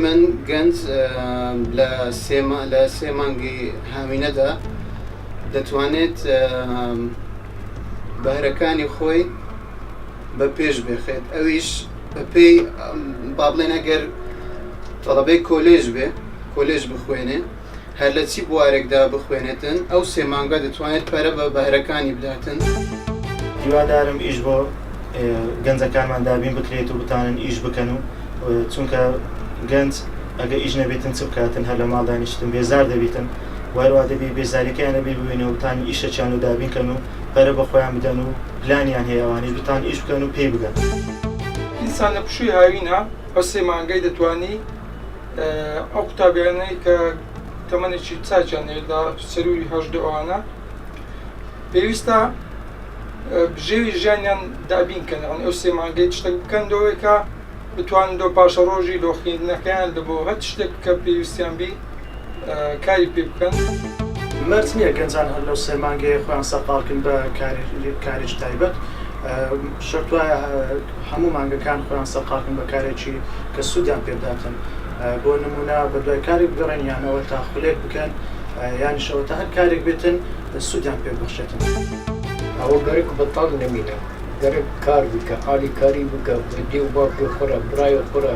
من گەنج لە سێ مانگی هاوینەدا دەتوانێت بەهرەکانی خۆی بە پێش بێخێت. ئەویش بە پێی با بڵێن ئەگەر تەڵەبەی کۆلێژ بخوێنێ هەر لە چی بوارێکدا بخوێنێتن ئەو سێ مانگە دەتوانێت پەرە بە بەهرەکانی بداتن. هیوادارم ئیش بۆ گەنجەکانمان دابین بکرێت و بتانن ئیش بکەن و چونکە گەنج ئەگە ئیش نەبێتن چ بکاتن هەر لە ماڵ دانیشتن بێزار دەبێتن وایڕوا دەبێ بێزاریەکەیان نەبێ ببینەوە بتان ئیشەکیان و دابینکەن و پەرە بە خۆیان بدەن و پلانیان هەیە ئەوانیش بتان ئیش بکەن و پێی بگەن. ئینسان لە پشووی هاوینە بە سێ مانگەی دەتوانی ئەو قوتابیانەی کە تەمەنێکی چاچیان هەیە سەروری هەژدەوانە پێویستە بژێوی ژیانیان دابینکەن ئەو سێ مانگەی شتێک بکەندەوەی کە بتوانن دۆ پاشە ڕۆژی لۆ خوێندنەکەیان لە بۆ هەر شتێک کە پێویستیان بی کاری پێ بکەن. مەرج نییە گەنجان هەر لەو سێ مانگەیە خۆیان سەرقاڵکن بە کارێکی تایبەت شەرت وایە هەموو مانگەکان خۆیان سەرقاڵکن بە کارێکی کە سوودیان پێداتن بۆ نمونە بە دوای کارێک بگەڕێن یانەوە تا خولێک بکەن یانیشەوە تا هەر کارێک بێتن سوودیان پێ بەخشێتن. ئەوە گەرەک بەتاڵ نەمینە گەرەک کار بکە ئالیکاری بکە دێ و باوکێ خۆرە برایە خۆرە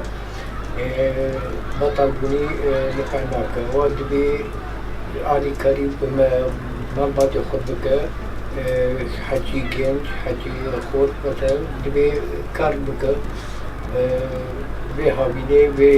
بەتاڵبوونی نەفع ناکە ئەوە دەبێ ئالیکاری ماڵباتی خۆت بکە حەجی گەنج حەجی خۆت بەتەل دەبێ کار بکە وێ هاوینێ وێ